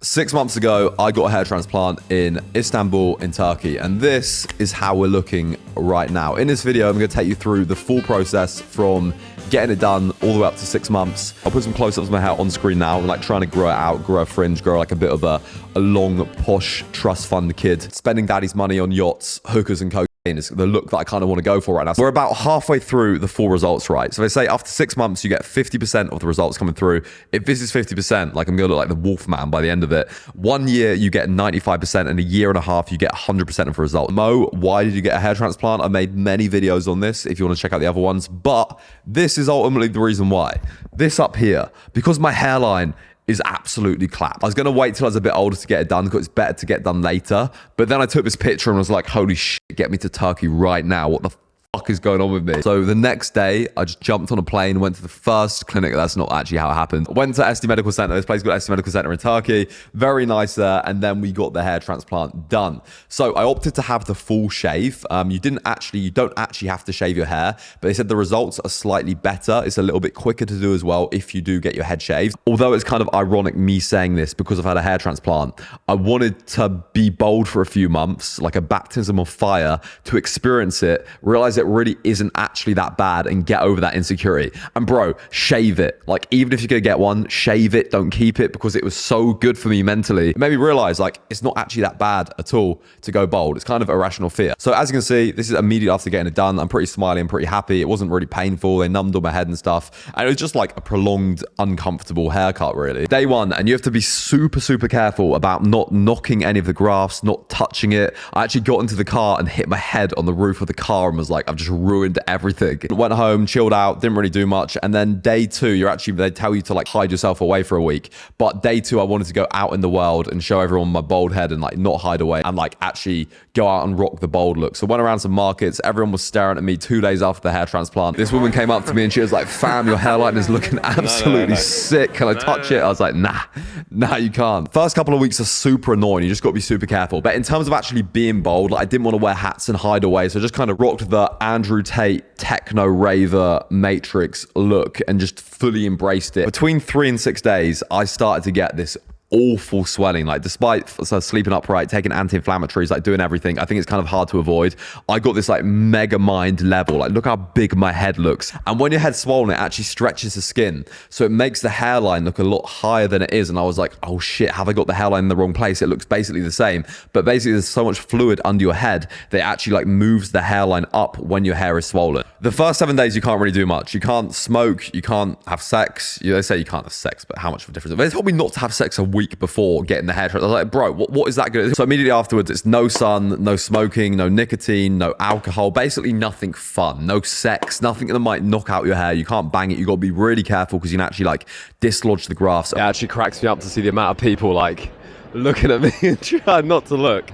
6 months ago, I got a hair transplant in Istanbul in Turkey, and this is how we're looking right now. In this video, I'm going to take you through the full process from getting it done all the way up to 6 months. I'll put some close-ups of my hair on screen now. I'm like trying to grow it out, grow a fringe, grow like a bit of a long, posh, trust fund kid. Spending daddy's money on yachts, hookers, and cocaine is the look that I kind of want to go for right now. So we're about halfway through the full results, right? So they say after 6 months, you get 50% of the results coming through. If this is 50%, like I'm going to look like the Wolfman by the end of it. 1 year, you get 95%, and a year and a half, you get 100% of the result. Mo, why did you get a hair transplant? I made many videos on this if you want to check out the other ones, but this is ultimately the reason why. This up here, because my hairline is absolutely clapped. I was going to wait till I was a bit older to get it done because it's better to get done later. But then I took this picture and was like, holy shit, get me to Turkey right now. What the fuck is going on with me? So the next day, I just jumped on a plane, went to the first clinic. That's not actually how it happened. Went to Este Medical Center. This place called Este Medical Center in Turkey. Very nice there. And then we got the hair transplant done. So I opted to have the full shave. You don't actually have to shave your hair, but they said the results are slightly better. It's a little bit quicker to do as well if you do get your head shaved. Although it's kind of ironic me saying this because I've had a hair transplant. I wanted to be bald for a few months, like a baptism of fire, to experience it, realize it really isn't actually that bad, and get over that insecurity. And bro, shave it. Like, even if you're gonna get one, shave it, don't keep it, because it was so good for me mentally. It made me realize like it's not actually that bad at all to go bald. It's kind of irrational fear. So as you can see, this is immediately after getting it done. I'm pretty smiley and pretty happy. It wasn't really painful. They numbed all my head and stuff, and it was just like a prolonged uncomfortable haircut really. Day one, and you have to be super careful about not knocking any of the grafts, not touching it. I actually got into the car and hit my head on the roof of the car and was like, I've just ruined everything. Went home, chilled out, didn't really do much. And then day two, they tell you to like hide yourself away for a week. But day two, I wanted to go out in the world and show everyone my bald head and like not hide away and like actually go out and rock the bald look. So went around some markets. Everyone was staring at me 2 days after the hair transplant. This woman came up to me and she was like, fam, your hairline is looking absolutely sick. Can I touch it? I was like, nah, you can't. First couple of weeks are super annoying. You just got to be super careful. But in terms of actually being bald, like, I didn't want to wear hats and hide away. So I just kind of rocked the Andrew Tate techno raver matrix look and just fully embraced it. Between 3 and 6 days, I started to get this awful swelling. Like, despite sleeping upright, taking anti-inflammatories, like doing everything, I think it's kind of hard to avoid. I got this like mega mind level. Like, look how big my head looks. And when your head's swollen, it actually stretches the skin, so it makes the hairline look a lot higher than it is. And I was like, oh shit, have I got the hairline in the wrong place? It looks basically the same, but basically there's so much fluid under your head that it actually like moves the hairline up when your hair is swollen. The first 7 days, you can't really do much. You can't smoke, you can't have sex. They say you can't have sex, but how much of a difference? They told me not to have sex a week before getting the hair transplant. I was like, bro, what is that good? So immediately afterwards, it's no sun, no smoking, no nicotine, no alcohol, basically nothing fun, no sex, nothing that might knock out your hair. You can't bang it. You got to be really careful because you can actually like dislodge the grafts. It actually cracks me up to see the amount of people like looking at me and trying not to look.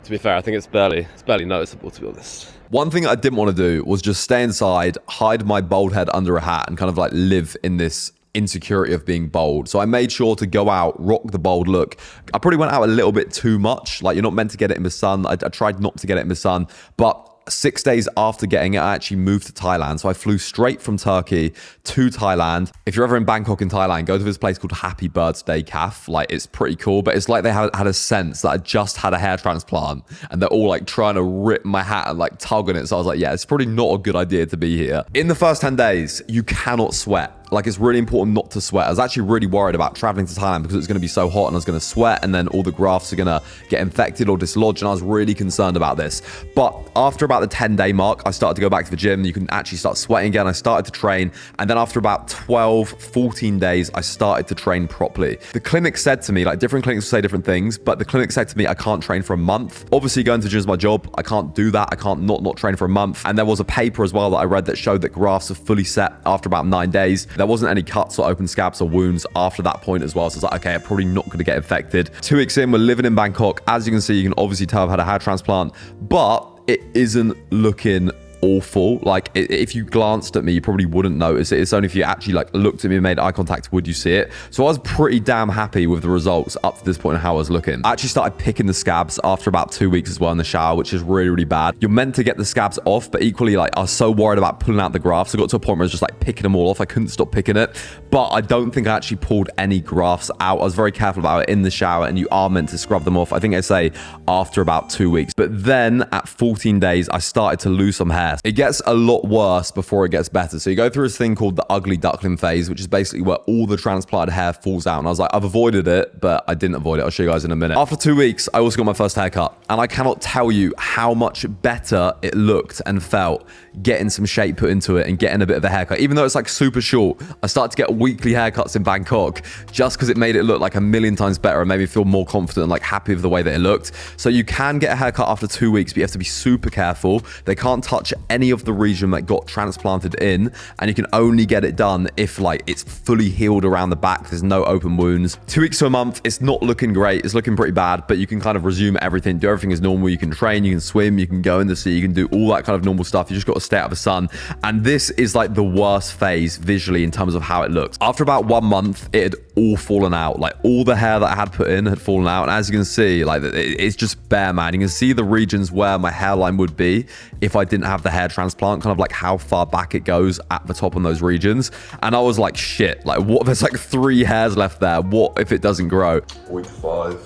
To be fair, I think it's barely noticeable, to be honest. One thing I didn't want to do was just stay inside, hide my bald head under a hat, and kind of like live in this insecurity of being bald. So I made sure to go out, rock the bald look. I probably went out a little bit too much. Like, you're not meant to get it in the sun. I tried not to get it in the sun, but 6 days after getting it, I actually moved to Thailand. So I flew straight from Turkey to Thailand. If you're ever in Bangkok in Thailand, go to this place called Happy Birthday Cafe. Like, it's pretty cool, but it's like they had a sense that I just had a hair transplant and they're all like trying to rip my hat and like tug on it. So I was like, yeah, it's probably not a good idea to be here. In the first 10 days, you cannot sweat. Like, it's really important not to sweat. I was actually really worried about traveling to Thailand because it was going to be so hot and I was going to sweat and then all the grafts are going to get infected or dislodged, and I was really concerned about this. But after about the 10-day mark, I started to go back to the gym. You can actually start sweating again. I started to train, and then after about 12, 14 days, I started to train properly. The clinic said to me, like, different clinics say different things, but the clinic said to me I can't train for a month. Obviously, going to the gym is my job. I can't do that. I can't not train for a month. And there was a paper as well that I read that showed that grafts are fully set after about 9 days. There wasn't any cuts or open scabs or wounds after that point as well. So it's like, okay, I'm probably not going to get infected. 2 weeks in, we're living in Bangkok. As you can see, you can obviously tell I've had a hair transplant, but it isn't looking awful. Like if you glanced at me, you probably wouldn't notice it. It's only if you actually like looked at me and made eye contact would you see it. So I was pretty damn happy with the results up to this point and how I was looking. I actually started picking the scabs after about 2 weeks as well in the shower, which is really, really bad. You're meant to get the scabs off, but equally, like, I was so worried about pulling out the grafts. I got to a point where I was just like picking them all off. I couldn't stop picking it, but I don't think I actually pulled any grafts out. I was very careful about it in the shower, and you are meant to scrub them off. I think I say after about 2 weeks, but then at 14 days, I started to lose some hair. It gets a lot worse before it gets better. So you go through this thing called the ugly duckling phase, which is basically where all the transplanted hair falls out. And I was like, I've avoided it, but I didn't avoid it. I'll show you guys in a minute. After 2 weeks, I also got my first haircut, and I cannot tell you how much better it looked and felt getting some shape put into it and getting a bit of a haircut. Even though it's like super short, I started to get weekly haircuts in Bangkok just because it made it look like a million times better and made me feel more confident and like happy with the way that it looked. So you can get a haircut after 2 weeks, but you have to be super careful. They can't touch any of the region that got transplanted in, and you can only get it done if like it's fully healed around the back. There's no open wounds. 2 weeks to a month, it's not looking great. It's looking pretty bad, but you can kind of resume everything, do everything as normal. You can train, you can swim, you can go in the sea, you can do all that kind of normal stuff. You just got to stay out of the sun. And this is like the worst phase visually in terms of how it looks. After about 1 month, it had all fallen out. Like all the hair that I had put in had fallen out. And as you can see, like it's just bare, man. You can see the regions where my hairline would be if I didn't have the hair transplant, kind of like how far back it goes at the top on those regions. And I was like, shit, like what? There's like 3 hairs left there. What if it doesn't grow? Week 5,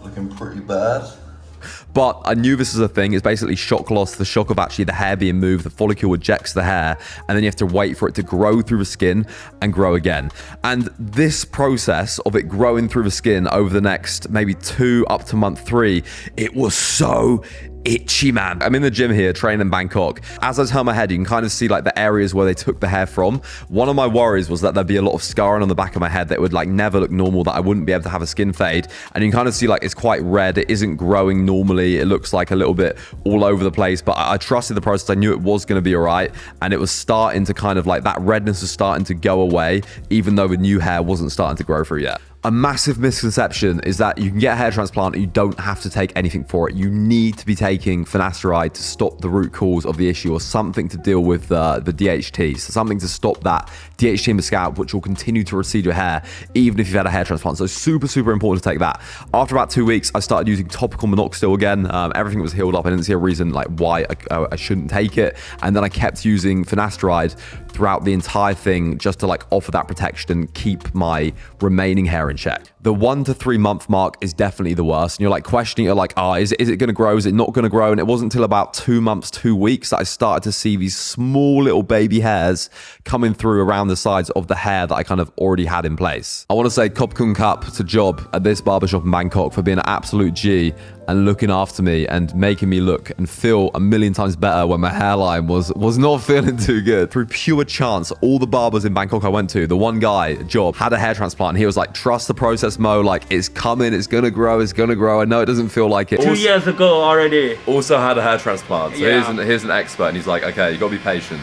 looking pretty bad. But I knew this was a thing. It's basically shock loss, the shock of actually the hair being moved. The follicle ejects the hair, and then you have to wait for it to grow through the skin and grow again. And this process of it growing through the skin over the next maybe 2 up to month 3, it was so itchy, man. I'm in the gym here training in Bangkok. As I turn my head, you can kind of see like the areas where they took the hair from. One of my worries was that there'd be a lot of scarring on the back of my head that would like never look normal, that I wouldn't be able to have a skin fade. And you can kind of see like it's quite red. It isn't growing normally. It looks like a little bit all over the place, but I trusted the process. I knew it was going to be all right. And it was starting to kind of like that redness was starting to go away, even though the new hair wasn't starting to grow through yet. A massive misconception is that you can get a hair transplant and you don't have to take anything for it. You need to be taking finasteride to stop the root cause of the issue, or something to deal with the DHT. So something to stop that DHT in the scalp, which will continue to recede your hair even if you've had a hair transplant. So super, super important to take that. After about 2 weeks, I started using topical minoxidil again. Everything was healed up. I didn't see a reason like why I shouldn't take it. And then I kept using finasteride throughout the entire thing just to like offer that protection and keep my remaining hair in check. The 1 to 3 month mark is definitely the worst. And you're like questioning, you're like, is it going to grow? Is it not going to grow? And it wasn't until about 2 months, 2 weeks that I started to see these small little baby hairs coming through around the sides of the hair that I kind of already had in place. I want to say Kop Kung Kap to Job at this barbershop in Bangkok for being an absolute G and looking after me and making me look and feel a million times better when my hairline was not feeling too good. Through pure chance, all the barbers in Bangkok I went to, the one guy, Job, had a hair transplant. And he was like, trust the process, Mo. Like, it's coming. It's going to grow. It's going to grow. I know it doesn't feel like it. 2 years ago already. Also had a hair transplant. So Yeah. here's an expert. And he's like, okay, you got to be patient.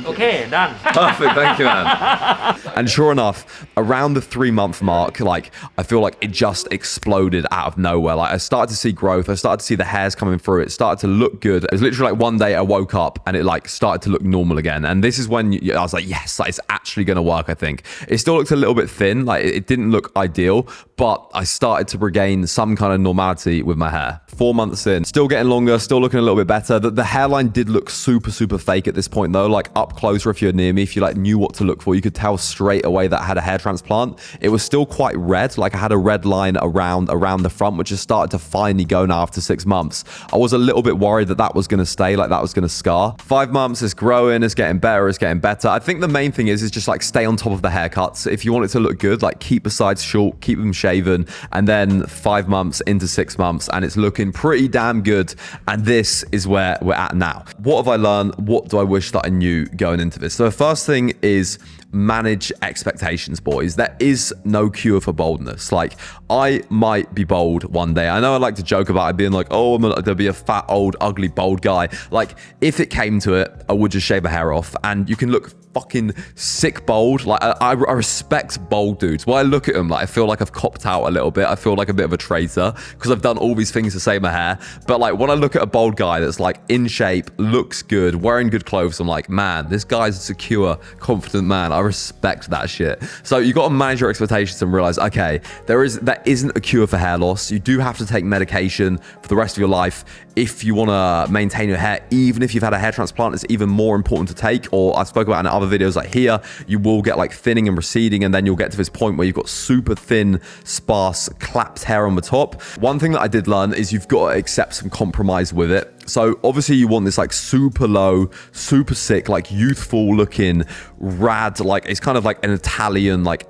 Okay, done. Perfect, thank you, man. And sure enough, around the 3 month mark, like I feel like it just exploded out of nowhere. Like I started to see growth. I started to see the hairs coming through. It started to look good. It was literally like one day I woke up and it like started to look normal again. And this is when I was like, yes, like, it's actually going to work, I think. It still looked a little bit thin. Like it didn't look ideal, but I started to regain some kind of normality with my hair. 4 months in, still getting longer, still looking a little bit better. The hairline did look super, super fake at this point though. Like up closer, if you're near me, if you like knew what to look for, you could tell straight away that I had a hair transplant. It was still quite red. Like I had a red line around the front, which has started to finally go now after 6 months. I was a little bit worried that was going to stay, like that was going to scar. 5 months, it's growing, it's getting better, it's getting better. I think the main thing is just like stay on top of the haircuts. If you want it to look good, like keep the sides short, keep them shaven, and then 5 months into 6 months, and it's looking pretty damn good. And this is where we're at now. What have I learned? What do I wish that I knew going into this? So the first thing is manage expectations, boys. There is no cure for baldness. Like, I might be bald one day. I know I like to joke about it being like, oh, there'll be a fat, old, ugly, bald guy. Like, if it came to it, I would just shave a hair off, and you can look fucking sick bald. Like, I respect bald dudes. When I look at them, like, I feel like I've copped out a little bit. I feel like a bit of a traitor because I've done all these things to save my hair. But like, when I look at a bald guy that's like in shape, looks good, wearing good clothes, I'm like, man, this guy's a secure, confident man. I respect that shit. So you got to manage your expectations and realize, okay, there isn't a cure for hair loss. You do have to take medication for the rest of your life if you want to maintain your hair. Even if you've had a hair transplant, it's even more important to take. Or I spoke about in other videos, like here, you will get like thinning and receding, and then you'll get to this point where you've got super thin, sparse, clapped hair on the top. One thing that I did learn is you've got to accept some compromise with it. So obviously you want this like super low, super sick, like youthful looking, rad, like it's kind of like an Italian, like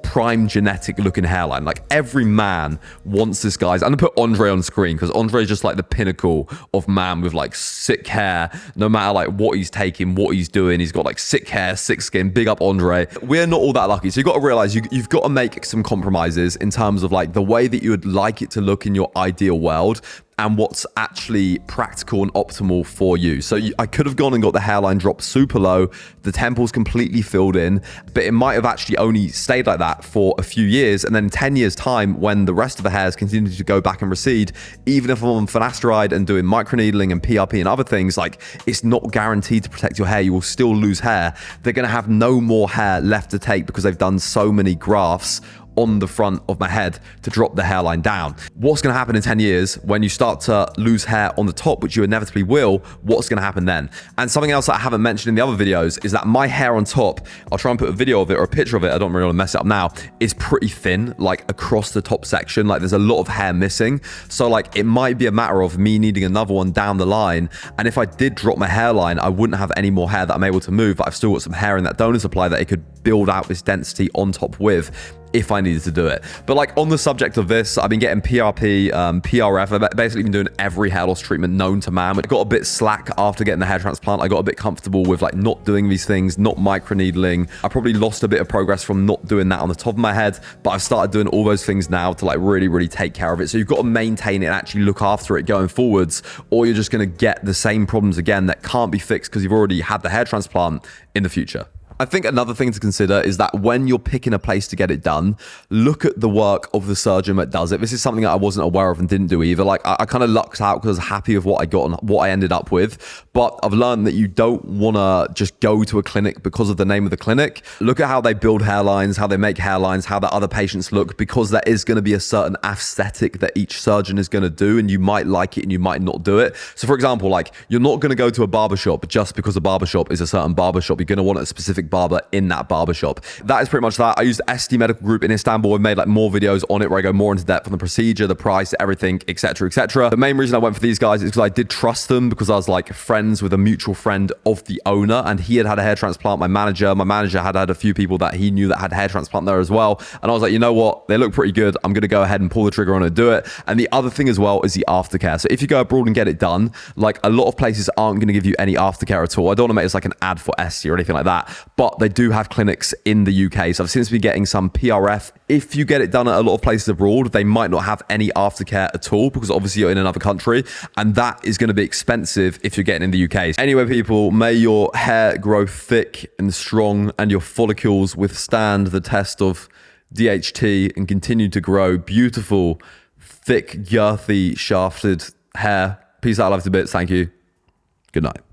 prime genetic looking hairline. Like every man wants this, guys. I'm gonna put Andre on screen because Andre is just like the pinnacle of man with like sick hair. No matter like what he's taking, what he's doing, he's got like sick hair, sick skin. Big up Andre. We're not all that lucky, so you got to realize you've got to make some compromises in terms of like the way that you would like it to look in your ideal world and what's actually practical and optimal for you. So I could have gone and got the hairline dropped super low, the temples completely filled in, but it might have actually only stayed like that for a few years. And then in 10 years time, when the rest of the hairs continue to go back and recede, even if I'm on finasteride and doing microneedling and PRP and other things, like it's not guaranteed to protect your hair. You will still lose hair. They're gonna have no more hair left to take because they've done so many grafts on the front of my head to drop the hairline down. What's going to happen in 10 years when you start to lose hair on the top, which you inevitably will? What's going to happen then? And something else that I haven't mentioned in the other videos is that my hair on top, I'll try and put a video of it or a picture of it, I don't really want to mess it up now, is pretty thin, like across the top section. Like there's a lot of hair missing. So like it might be a matter of me needing another one down the line. And if I did drop my hairline, I wouldn't have any more hair that I'm able to move, but I've still got some hair in that donor supply that it could build out this density on top with if I needed to do it. But like on the subject of this, I've been getting PRP, PRF. I've basically been doing every hair loss treatment known to man. I got a bit slack after getting the hair transplant. I got a bit comfortable with like not doing these things, not microneedling. I probably lost a bit of progress from not doing that on the top of my head, but I've started doing all those things now to like really, really take care of it. So you've got to maintain it and actually look after it going forwards, or you're just going to get the same problems again that can't be fixed because you've already had the hair transplant in the future. I think another thing to consider is that when you're picking a place to get it done, look at the work of the surgeon that does it. This is something that I wasn't aware of and didn't do either. Like I kind of lucked out because I was happy with what I got and what I ended up with. But I've learned that you don't want to just go to a clinic because of the name of the clinic. Look at how they build hairlines, how they make hairlines, how the other patients look, because there is going to be a certain aesthetic that each surgeon is going to do, and you might like it and you might not do it. So for example, like you're not going to go to a barbershop just because a barbershop is a certain barbershop. You're going to want a specific barber in that barbershop. That is pretty much that. I used Este Medical Group in Istanbul. I've made like more videos on it where I go more into depth on the procedure, the price, everything, etc., etc. The main reason I went for these guys is because I did trust them, because I was like friends with a mutual friend of the owner, and he had a hair transplant. My manager had a few people that he knew that had hair transplant there as well. And I was like, you know what? They look pretty good. I'm going to go ahead and pull the trigger on it and do it. And the other thing as well is the aftercare. So if you go abroad and get it done, like a lot of places aren't going to give you any aftercare at all. I don't want to make this like an ad for Este or anything like that, but they do have clinics in the UK. So I've since been getting some PRF. If you get it done at a lot of places abroad, they might not have any aftercare at all, because obviously you're in another country, and that is going to be expensive if you're getting in the UK. Anyway, people, may your hair grow thick and strong and your follicles withstand the test of DHT and continue to grow beautiful, thick, girthy, shafted hair. Peace out, love to bits. Thank you. Good night.